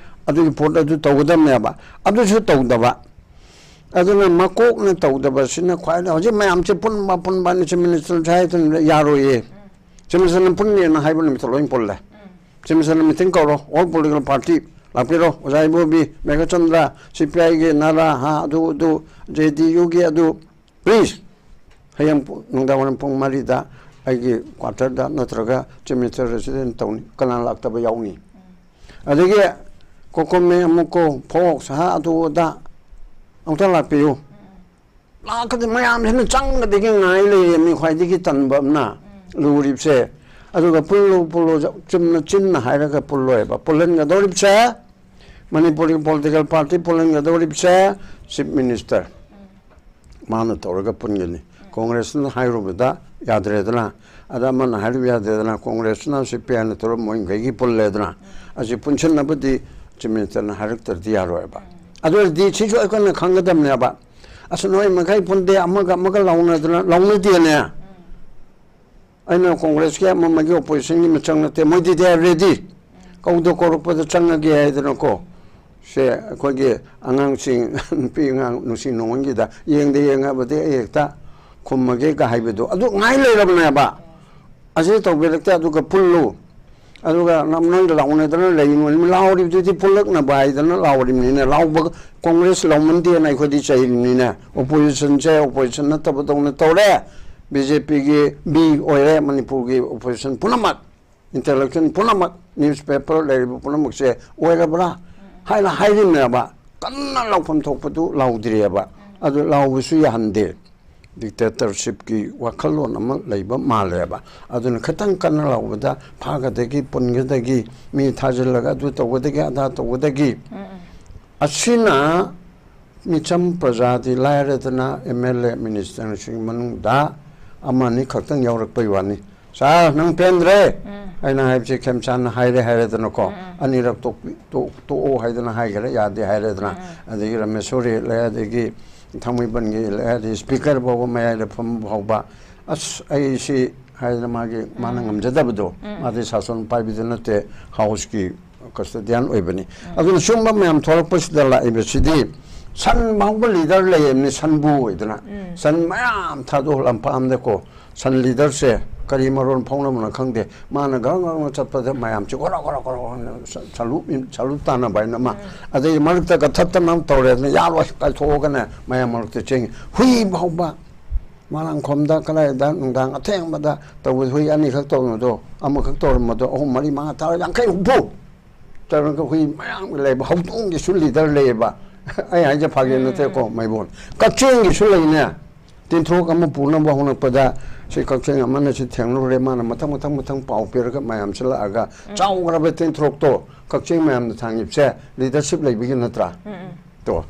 ꯑꯗꯨꯒꯤ ꯄꯣꯠ ꯑꯗꯨ ꯇꯧꯒꯗꯕꯅꯦꯕ ꯑꯗꯨꯁꯨ ꯇꯧꯗꯕ ꯑꯗꯨꯅ ꯃꯀꯣꯛꯅ ꯇꯧꯗꯕꯁꯤꯅ ꯈ꯭ꯋꯥꯏꯗꯒꯤ ꯍꯧꯖꯤꯛ ꯃꯌꯥꯝꯁꯦ ꯄꯨꯟꯕ ꯆꯤꯐ ꯃꯤꯅꯤꯁꯇꯔ ꯍꯥꯏꯗꯅ ꯌꯥꯔꯣꯏꯌꯦ ꯆꯤꯐ ꯃꯤꯅꯤꯁꯇꯔꯅ ꯄꯨꯟꯅꯦꯅ ꯍꯥꯏꯕ ꯅꯨꯃꯤꯠꯇ ꯂꯣꯏ ꯄꯨꯜꯂꯦ ꯆꯤꯐ ꯃꯤꯅꯤꯁꯇꯔꯅ ꯃꯤꯇꯤꯡ ꯀꯧꯔꯣ ꯑꯣꯜ ꯄꯣꯂꯤꯇꯤꯀꯦꯜ ꯄꯥꯔꯇꯤ ꯂꯥꯛꯄꯤꯔꯣ ꯑꯣꯖꯥ ꯏꯕꯣꯕꯤ ꯃꯦꯘꯆꯟꯗ꯭ꯔ CPIꯒꯤ ꯅꯥꯔꯥ ꯑꯗꯨ JDUꯒꯤ ꯑꯗꯨ ꯄ꯭ꯂꯤꯖ ꯍꯌꯦꯡ ꯅꯨꯡꯗꯥꯡꯋꯥꯏꯔꯝ ꯄꯨꯡ 4ꯗ ꯑꯩꯒꯤ ꯀ꯭ꯋꯥꯇꯔꯗ ꯅꯠꯇ꯭ꯔꯒ ꯆꯤꯐ ꯃꯤꯅꯤꯁꯇꯔ ꯔꯦꯁꯤꯗꯦꯟ ꯇꯧꯅꯤ ꯀꯅꯥ ꯂꯥꯛꯇꯕ ꯌꯥꯎꯅꯤ ꯑꯗꯒꯤ ꯀꯣꯀꯣꯃꯦ ꯑꯃꯨꯛꯀꯣ ꯐꯣꯛꯁ ꯑꯗꯨ ꯑꯗꯥ ꯑꯃꯨꯛꯇ ꯂꯥꯛꯄꯤꯌꯨ ꯂꯥꯛꯀꯗ ꯃꯌꯥꯝꯁꯤꯅ ꯆꯪꯒꯗꯒꯤ ꯉꯥꯏ ꯂꯩꯔꯝꯃꯤ ꯈ꯭ꯋꯥꯏꯗꯒꯤ ꯇꯟꯕ ꯑꯃꯅ ꯂꯨꯔꯤꯕꯁꯦ ꯑꯗꯨꯒ ꯄꯨꯜꯂꯨ ꯆꯨꯝꯅ ꯆꯤꯟꯅ ꯍꯥꯏꯔꯒ ꯄꯨꯜꯂꯣꯏꯕ ꯄꯨꯜꯍꯟꯒꯗꯧꯔꯤꯕꯁꯦ ꯃꯅꯤꯄꯨꯔꯒꯤ ꯄꯣꯂꯤꯇꯤꯀꯦꯜ ꯄꯥꯔꯇꯤ ꯄꯨꯜꯍꯟꯒꯗꯧꯔꯤꯕꯁꯦ ꯆꯤꯞ ꯃꯤꯅꯤꯁꯇꯔ ꯃꯥꯅ ꯇꯧꯔꯒ ꯄꯨꯟꯒꯅꯤ ꯀꯣꯡꯒ꯭ꯔꯦꯁꯅ ꯍꯥꯏꯔꯨꯕꯗ ꯌꯥꯗ꯭ꯔꯦꯗꯅ ꯑꯗ ꯑꯃꯅ ꯍꯥꯏꯔꯨꯕ ꯌꯥꯗ꯭ꯔꯦꯗꯅ ꯀꯣꯡꯒ꯭ꯔꯦꯁꯅ ꯁꯤꯄꯤꯑꯥꯏꯅ ꯇꯧꯔ ꯃꯣꯏꯈꯩꯒꯤ ꯄꯨꯜꯂꯦꯗꯅ ꯑꯁꯤ ꯄꯨꯟꯁꯤꯟꯅꯕꯗꯤ ꯆꯤꯞ ꯃꯤꯅꯤꯁꯇꯔꯅ ꯍꯥꯏꯔꯛꯇ꯭ꯔꯗꯤ ꯌꯥꯔꯣꯏꯕ ꯑꯗꯨ ꯑꯣꯏꯔꯗꯤ ꯁꯤꯁꯨ ꯑꯩꯈꯣꯏꯅ ꯈꯪꯒꯗꯕꯅꯦꯕ ꯑꯁ ꯅꯣꯏ ꯃꯈꯩ ꯄꯨꯟꯗꯦ ꯑꯃꯒ ꯂꯥꯎꯅꯗꯅ ꯂꯥꯎꯅꯗꯦꯅꯦ ꯑꯩꯅ ꯀꯣꯡꯒ꯭ꯔꯦꯁꯀꯤ ꯑꯃꯒꯤ ꯑꯣꯄꯣꯖꯤꯁꯟꯒꯤ ꯃꯆꯪ ꯅꯠꯇꯦ ꯃꯣꯏꯗꯤ ꯗꯦ ꯑꯥꯔ ꯔꯦꯗꯤ ꯀꯧꯔꯛꯄꯗ ꯆꯪꯉꯒꯦ ꯍꯥꯏꯗꯅꯀꯣ ꯁꯦ ꯑꯩꯈꯣꯏꯒꯤ ꯑꯉꯥꯡꯁꯤꯡ ꯅꯨꯄꯤ ꯑꯉꯥꯡ ꯅꯨꯡꯁꯤ ꯅꯨꯡꯉꯣꯟꯒꯤꯗ ꯌꯦꯡꯉꯕꯗꯤ ꯑꯩ ꯍꯦꯛꯇ ꯈꯨꯝꯃꯒꯦꯒ ꯍꯥꯏꯕꯗꯣ ꯑꯗꯨ ꯉꯥꯏ ꯂꯩꯔꯕꯅꯦꯕ ꯑꯁꯤ ꯇꯧꯕꯤꯔꯛꯇꯦ ꯑꯗꯨꯒ ꯄꯨꯜꯂꯨ ꯑꯗꯨꯒ ꯅꯪꯒ ꯂꯥꯎꯅꯗꯅ ꯂꯩꯅꯨ ꯂꯥꯎꯔꯤꯕꯗꯨꯗꯤ ꯄꯨꯜꯂꯛꯅꯕ ꯍꯥꯏꯗꯅ ꯂꯥꯎꯔꯤꯕꯅꯤꯅ ꯂꯥꯎꯕ ꯀꯣꯡꯒ꯭ꯔꯦꯁ ꯂꯥꯎꯃꯟꯗꯦꯅ ꯑꯩꯈꯣꯏꯗꯤ ꯆꯩꯔꯤꯕꯅꯤꯅ ꯑꯣꯄꯣꯖꯤꯁꯟꯁꯦ ꯑꯣꯄꯣꯖꯤꯁꯟ ꯅꯠꯇꯕꯗꯧꯅ ꯇꯧꯔꯦ BJPꯒꯤ ꯕꯤ ꯑꯣꯏꯔꯦ ꯃꯅꯤꯄꯨꯔꯒꯤ ꯑꯣꯄꯣꯖꯤꯁꯟ ꯄꯨꯝꯅꯃꯛ ꯏꯟꯇꯦꯂꯦꯛꯆꯨꯋꯦꯜ ꯄꯨꯝꯅꯃꯛ ꯅ꯭ꯌꯨꯁꯄꯦꯄꯔ ꯂꯩꯔꯤꯕ ꯄꯨꯝꯅꯃꯛꯁꯦ ꯑꯣꯏꯔꯕ꯭ꯔꯥ ꯍꯥꯏꯅ ꯍꯥꯏꯔꯤꯕꯅꯦꯕ ꯀꯟꯅ ꯂꯥꯎꯐꯝ ꯊꯣꯛꯄꯗꯨ ꯂꯥꯎꯗ꯭ꯔꯤꯑꯕ ꯑꯗꯨ ꯂꯥꯎꯕꯁꯨ ꯌꯥꯍꯟꯗꯦ ꯗꯤꯛꯇꯦꯇꯔꯁꯤꯞꯀꯤ ꯋꯥꯈꯜꯂꯣꯟ ꯑꯃ ꯂꯩꯕ ꯃꯥꯜꯂꯦꯕ ꯑꯗꯨꯅ ꯈꯤꯇꯪ ꯀꯟꯅ ꯂꯥꯎꯕꯗ ꯐꯥꯒꯗꯒꯤ ꯄꯨꯟꯒꯗꯒꯤ ꯃꯤ ꯊꯥꯖꯤꯜꯂꯒ ꯑꯗꯨ ꯇꯧꯒꯗꯒꯤ ꯑꯗꯥ ꯇꯧꯒꯗꯒꯤ ꯑꯁꯤꯅ ꯃꯤꯆꯝ ꯄ꯭ꯔꯖꯥꯗꯤ ꯂꯥꯏꯔꯗꯅ MLA ꯃꯤꯅꯤꯁꯇꯔꯁꯤꯡ ꯃꯅꯨꯡꯗ ꯑꯃꯅꯤ ꯈꯛꯇꯪ ꯌꯥꯎꯔꯛꯄꯩ ꯋꯥꯅꯤ ꯁꯥꯔ ꯅꯪ ꯄꯦꯟꯗ꯭ꯔꯦ ꯑꯩꯅ ꯍꯥꯏꯕꯁꯦ ꯈꯦꯝꯆꯥꯟꯅ ꯍꯥꯏꯔꯦꯗꯅꯀꯣ ꯑꯅꯤꯔꯛ ꯇꯣꯛꯑꯣ ꯍꯥꯏꯗꯅ ꯍꯥꯏꯈꯔꯦ ꯌꯥꯗꯦ ꯍꯥꯏꯔꯦꯗꯅ ꯑꯗꯒꯤ ꯔꯥꯃꯦꯁꯣꯔꯤ ꯂꯩ ꯑꯗꯒꯤ ꯊꯥꯡꯃꯩꯕꯟꯒꯤ ꯂꯩ ꯑꯗꯒꯤ ꯁ꯭ꯄꯤꯀꯔ ꯐꯥꯎꯕ ꯃꯌꯥꯏꯗ ꯐꯝꯕ ꯐꯥꯎꯕ ꯑꯁ ꯑꯩꯁꯤ ꯍꯥꯏꯗꯅ ꯃꯥꯅ ꯉꯝꯖꯗꯕꯗꯣ ꯃꯥꯗꯤ ꯁꯥꯁꯣꯟ ꯄꯥꯏꯕꯤꯗꯨ ꯅꯠꯇꯦ ꯍꯥꯎꯁꯀꯤ ꯀꯁꯇꯗꯤꯌꯥꯟ ꯑꯣꯏꯕꯅꯤ ꯑꯗꯨꯅ ꯁꯨꯝꯕ ꯃꯌꯥꯝ ꯊꯣꯛꯂꯛꯄꯁꯤꯗ ꯂꯥꯛꯏꯕꯁꯤꯗꯤ ꯁꯟ ꯐꯥꯎꯕ ꯂꯤꯗꯔ ꯂꯩꯌꯦꯕꯅꯤ ꯁꯟꯕꯨ ꯑꯣꯏꯗꯅ ꯁꯟ ꯃꯌꯥꯝ ꯊꯥꯗꯣꯛ ꯂꯝꯄꯥꯛꯑꯝꯗꯀꯣ ꯁꯟ ꯂꯤꯗꯔꯁꯦ ꯀꯔꯤ ꯃꯔꯣꯟ ꯐꯥꯎꯅꯕꯅꯣ ꯈꯪꯗꯦ ꯃꯥꯅ ꯒꯔ ꯆꯠꯄꯗ ꯃꯌꯥꯝꯁꯦ ꯁꯂꯨꯠ ꯇꯥꯟꯅꯕ ꯍꯥꯏꯅ ꯑꯃ ꯑꯗꯩ ꯃꯔꯛꯇꯒ ꯊꯠꯇꯅ ꯇꯧꯔꯦꯗꯅ ꯌꯥꯔꯣꯏ ꯀꯥꯏꯊꯣꯛꯑꯒꯅꯦ ꯃꯌꯥꯝ ꯃꯔꯛꯇ ꯆꯦꯡꯉꯤ ꯍꯨꯏ ꯐꯥꯎꯕ ꯃꯥꯂꯪꯈꯣꯝꯗ ꯀꯗꯥꯏꯗ ꯅꯨꯡꯗꯥꯡ ꯑꯊꯦꯡꯕꯗ ꯇꯧꯕ ꯍꯨꯏ ꯑꯅꯤꯈꯛ ꯇꯧꯔꯝꯕꯗꯣ ꯑꯃꯈꯛ ꯇꯧꯔꯝꯕꯗꯣ 3, 4, 5 ꯇꯔꯥ 50, 60 ꯇꯧꯔꯒ ꯍꯨꯏ ꯃꯌꯥꯝ ꯂꯩꯕ ꯍꯧꯗꯣꯡꯒꯤꯁꯨ ꯂꯤꯗꯔ ꯂꯩꯌꯦꯕ ꯑꯩ ꯍꯥꯏꯁꯦ ꯐꯥꯒꯤ ꯅꯠꯇꯦꯀꯣ ꯃꯩꯕꯣꯟ ꯀꯛꯆꯤꯡꯒꯤꯁꯨ ꯂꯩꯅꯦ ꯇꯤꯟꯊ꯭ꯔꯣꯛ ꯑꯃ ꯄꯨꯅꯕ ꯍꯣꯠꯅꯔꯛꯄꯗ ꯁꯤ ꯀꯛꯆꯤꯡ ꯑꯃꯅ ꯁꯤ ꯊꯦꯡꯅꯔꯨꯔꯦ ꯃꯥꯅ ꯃꯊꯪ ꯄꯥꯎ ꯄꯤꯔꯒ ꯃꯌꯥꯝ ꯁꯤꯜꯂꯛꯑꯒ ꯆꯥꯎꯈ꯭ꯔꯕ ꯇꯤꯟꯊ꯭ꯔꯣꯛꯇꯣ ꯀꯛꯆꯤꯡ ꯃꯌꯥꯝꯅ ꯊꯥꯡꯉꯤꯕꯁꯦ ꯂꯤꯗꯔꯁꯤꯞ ꯂꯩꯕꯒꯤ ꯅꯠꯇ꯭ꯔꯥ ꯇꯣ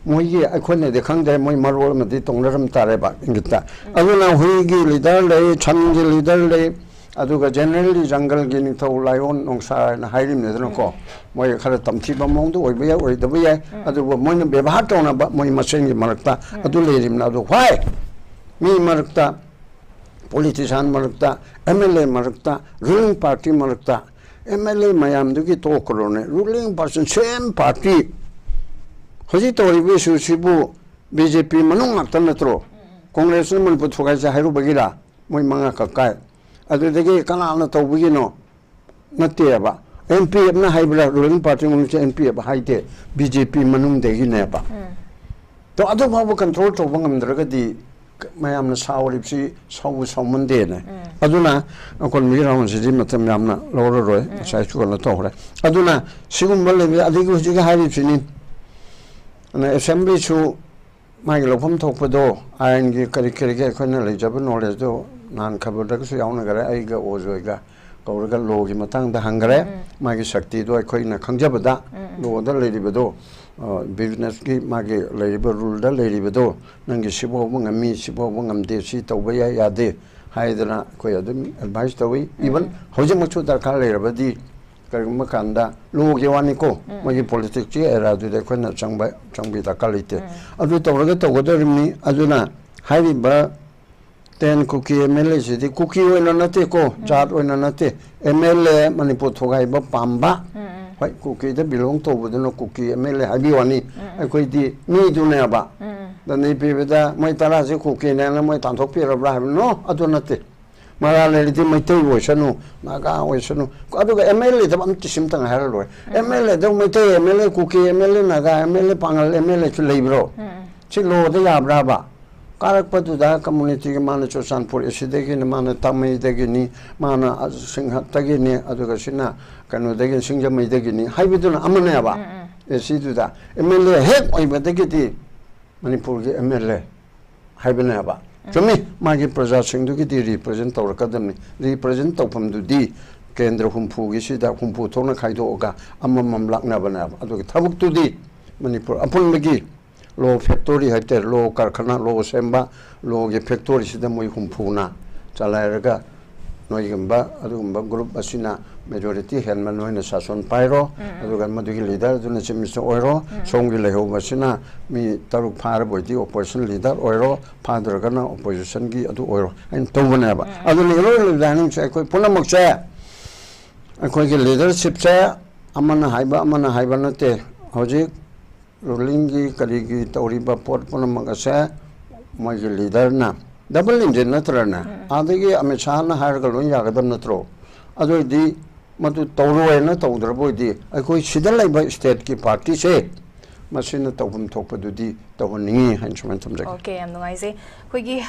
ꯃꯣꯏꯒꯤ ꯑꯩꯈꯣꯏꯅꯗꯤ ꯈꯪꯗ꯭ꯔꯦ ꯃꯣꯏ ꯃꯔꯣꯜ ꯑꯃꯗꯤ ꯇꯧꯅꯔꯝ ꯇꯥꯔꯦꯕ ꯏꯪꯒꯤꯠꯇ ꯑꯗꯨꯅ ꯍꯨꯏꯒꯤ ꯂꯤꯗꯔ ꯂꯩ ꯁꯟꯒꯤ ꯂꯤꯗꯔ ꯂꯩ ꯑꯗꯨꯒ ꯖꯦꯅꯔꯦꯜꯂꯤ ꯖꯪꯒꯜꯒꯤ ꯅꯤꯡꯊꯧ ꯂꯥꯏꯑꯣꯟ ꯅꯣꯡꯁꯥ ꯍꯥꯏꯅ ꯍꯥꯏꯔꯤꯕꯅꯤꯗꯅꯀꯣ ꯃꯣꯏ ꯈꯔ ꯇꯝꯊꯤꯕ ꯃꯑꯣꯡꯗ ꯑꯣꯏꯕ ꯌꯥꯏ ꯑꯣꯏꯗꯕ ꯌꯥꯏ ꯑꯗꯨꯕꯨ ꯃꯣꯏꯅ ꯕꯦꯕꯥꯔ ꯇꯧꯅꯕ ꯃꯣꯏ ꯃꯁꯦꯟꯒꯤ ꯃꯔꯛꯇ ꯑꯗꯨ ꯂꯩꯔꯤꯕꯅ ꯑꯗꯨ ꯍꯣꯏ ꯃꯤ ꯃꯔꯛꯇ ꯄꯣꯂꯤꯇꯤꯁꯤꯌꯥꯟ ꯃꯔꯛꯇ MLA ꯃꯔꯛꯇ ꯔꯨलिꯡ ꯄꯥꯔꯇꯤ ꯃꯔꯛꯇ MLA ꯃꯌꯥꯝꯗꯨꯒꯤ ꯇꯣꯛꯈ꯭ꯔꯣꯅꯦ ꯔꯨलिꯡ ꯄꯥꯔꯁꯟ ꯁꯦꯝ ꯄꯥꯔꯇꯤ ꯍꯧꯖꯤꯛ ꯇꯧꯔꯤꯕ ꯏꯁꯨꯁꯤꯕꯨ BJP ꯃꯅꯨꯡ ꯉꯥꯛꯇ ꯅꯠꯇ꯭ꯔꯣ ꯀꯣꯡꯒ꯭ꯔꯦꯁꯅ ꯃꯅꯤꯄꯨꯔ ꯊꯨꯒꯥꯏꯁꯦ ꯍꯥꯏꯔꯨꯕꯒꯤꯔ ꯃꯣꯏ 5 ꯀꯛꯀꯥꯏ ꯑꯗꯨꯗꯒꯤ ꯀꯅꯥꯅ ꯇꯧꯕꯒꯤꯅꯣ ꯅꯠꯇꯦꯕ NPFꯅ ꯍꯥꯏꯕ꯭ꯔꯥ ꯔꯨलिꯡ ꯄꯥꯔꯇꯤ ꯃꯅꯨꯡꯗ NPF ꯍꯥꯏꯗꯦ BJP ꯃꯅꯨꯡꯗꯒꯤꯅꯦꯕ ꯇꯣ ꯑꯗꯨ ꯐꯥꯎꯕ ꯀꯟꯇ꯭ꯔꯣꯜ ꯇꯧꯕ ꯉꯝꯗ꯭ꯔꯒꯗꯤ ꯃꯌꯥꯝꯅ ꯁꯥꯎꯔꯤꯕꯁꯤ ꯁꯥꯎꯃꯟꯗꯦꯅꯦ ꯑꯗꯨꯅ ꯑꯀꯣꯟꯕꯒꯤ ꯔꯥꯎꯟꯁꯤꯗꯤ ꯃꯇꯝ ꯌꯥꯝꯅ ꯂꯧꯔꯔꯣꯏ ꯉꯁꯥꯏꯁꯨ ꯀꯩꯅꯣ ꯇꯧꯈ꯭ರೆ ꯑꯗꯨꯅ ꯁꯤꯒꯨꯝꯕ ꯂꯩꯕ ꯑꯗꯒꯤ ꯍꯧꯖꯤꯛ ꯍꯥꯏꯔꯤꯕꯁꯤꯅꯤ ꯑꯦꯁꯦꯝꯕ꯭ꯂꯤꯁꯨ ꯃꯥꯒꯤ ꯂꯧꯐꯝ ꯊꯣꯛꯄꯗꯣ ꯑꯥꯏꯟꯒꯤ ꯀꯔꯤꯒꯤ ꯑꯩꯈꯣꯏꯅ ꯂꯩꯖꯕ ꯅꯣꯂꯦꯖꯇꯣ ꯅꯍꯥꯟ ꯈꯕꯔꯗꯒꯁꯨ ꯌꯥꯎꯅꯈꯔꯦ ꯑꯩꯒ ꯑꯣꯖꯣꯏꯒ ꯀꯧꯔꯒ ꯂꯣꯒꯤ ꯃꯇꯥꯡꯗ ꯍꯪꯈꯔꯦ ꯃꯥꯒꯤ ꯁꯛꯇꯤꯗꯣ ꯑꯩꯈꯣꯏꯅ ꯈꯪꯖꯕꯗ ꯂꯣꯗ ꯂꯩꯔꯤꯕꯗꯣ ꯕꯤꯖꯤꯅꯦꯁꯀꯤ ꯃꯥꯒꯤ ꯂꯩꯔꯤꯕ ꯔꯨꯜꯗ ꯂꯩꯔꯤꯕꯗꯣ ꯅꯪꯒꯤ ꯁꯤꯐꯥꯎꯕ ꯉꯝꯃꯤ ꯁꯤꯐꯥꯎꯕ ꯉꯝꯗꯦ ꯁꯤ ꯇꯧꯕ ꯌꯥꯏ ꯌꯥꯗꯦ ꯍꯥꯏꯗꯅ ꯑꯩꯈꯣꯏ ꯑꯗꯨꯝ ꯑꯦꯗꯚꯥꯏꯁ ꯇꯧꯏ ꯏꯚꯟ ꯍꯧꯖꯤꯛꯃꯛꯁꯨ ꯗꯔꯀꯥꯔ ꯂꯩꯔꯕꯗꯤ ꯀꯔꯤꯒꯨꯝꯕ ꯀꯥꯟꯗ ꯂꯣꯒꯤ ꯋꯥꯅꯤꯀꯣ ꯃꯣꯏꯒꯤ ꯄꯣꯂꯤꯇꯤꯛꯁꯀꯤ ꯑꯦꯔꯥꯗꯨꯗꯤ ꯑꯩꯈꯣꯏꯅ ꯆꯪꯕꯤ ꯗꯔꯀꯥꯔ ꯂꯩꯇꯦ ꯑꯗꯨ ꯇꯧꯔꯒ ꯇꯧꯒꯗꯧꯔꯤꯕꯅꯤ ꯑꯗꯨꯅ ꯍꯥꯏꯔꯤꯕ 10 ꯀꯨꯀꯤ MLA ꯁꯤꯗꯤ ꯀꯨꯀꯤ ꯑꯣꯏꯅ ꯅꯠꯇꯦꯀꯣ ꯖꯥꯠ ꯑꯣꯏꯅ ꯅꯠꯇꯦ MLA ꯃꯅꯤꯄꯨꯔ ꯊꯨꯒꯥꯏꯕ ꯄꯥꯝꯕ ꯍꯣꯏ ꯀꯨꯀꯤꯗ ꯕꯤꯂꯣꯡ ꯇꯧꯕꯗꯨꯅ ꯀꯨꯀꯤ MLA ꯍꯥꯏꯕꯤꯌꯨ ꯋꯥꯅꯤ ꯑꯩꯈꯣꯏꯗꯤ ꯃꯤꯗꯨꯅꯦꯕ ꯗꯅꯤ ꯄꯤꯕꯗ ꯃꯣꯏ 10ꯁꯦ ꯀꯨꯀꯤꯅꯦꯅ ꯃꯣꯏ ꯇꯥꯟꯊꯣꯛꯄꯤꯔꯕ꯭ꯔꯥ ꯍꯥꯏꯕ ꯅꯣ ꯑꯗꯨ ꯅꯠꯇꯦ ꯃꯔꯥ ꯂꯩꯔꯗꯤ ꯃꯩꯇꯩ ꯑꯣꯏꯁꯅꯨ ꯅꯥꯒꯥ ꯑꯣꯏꯁꯅꯨ ꯑꯗꯨꯒ MLAꯗ ꯑꯝꯇ ꯁꯤꯝꯇꯪ ꯍꯥꯏꯔ ꯂꯣꯏ MLAꯗ ꯃꯩꯇꯩ MLA ꯀꯨꯀꯤ MLA ꯅꯥꯒꯥ MLA ꯄꯥꯡꯒꯜ MLAꯁꯨ ꯂꯩꯕ꯭ꯔꯣ ꯁꯤ ꯂꯣꯗ ꯌꯥꯕ꯭ꯔꯥꯕ ꯀꯥꯔꯛꯄꯗꯨꯗ ꯀꯝꯃꯨꯅꯤꯇꯤꯒꯤ ꯃꯥꯅ ꯆꯨꯔꯆꯥꯟꯄꯨꯔ ꯑꯁꯤꯗꯒꯤꯅꯤ ꯃꯥꯅ ꯇꯥꯃꯩꯗꯒꯤꯅꯤ ꯃꯥꯅ ꯁꯤꯡꯍꯠꯇꯒꯤꯅꯤ ꯑꯗꯨꯒ ꯁꯤꯅ ꯀꯩꯅꯣꯗꯒꯤ ꯁꯤꯡꯖꯃꯩꯗꯒꯤꯅꯤ ꯍꯥꯏꯕꯗꯨꯅ ꯑꯃꯅꯦꯕ ꯁꯤꯗꯨꯗ MLA ꯍꯦꯛ ꯑꯣꯏꯕꯗꯒꯤꯗꯤ ꯃꯅꯤꯄꯨꯔꯒꯤ MLA 하이브네바 좀이 마기 프로자싱두기디 리프레젠트 tawrakadamni represent tawphamdudi kendra humpugi sida humpu thona khaidoga amamam laknabana adugi thabuk-tudi Manipur apunmagi lo factory haite lo karkhana lo semba lo ge factory sida moi humpuna chalairaga noigamba adugamba group asina majority henman noina sason pairo aduga madugi leader duna chimista oiro songi leho basina mi taruk phar boidi opposition leader oiro phadraga na opposition gi adu oiro and tawbana ba adu lelo leaning che koi punamak che koi ge leadership che amana haiba nate hoji ruling gi karigi tawriba pot punamak ase mai ge leader na double engine natrana adagi amechana harga lo yagadam natro adoi madu tawroi na tawdraboi akoi sidalai ba state ki party se masina tawbum thokpadudi tawningi hanchman tamjak okay am nungai se khoigi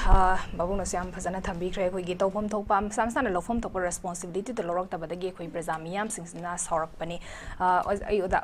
babu no syam phajana thambi khre khoigi tawbum thokpa samsana lofom thokpa responsibility to lorok tabadagi khoi prajamiyam singsna sorak pani ai oda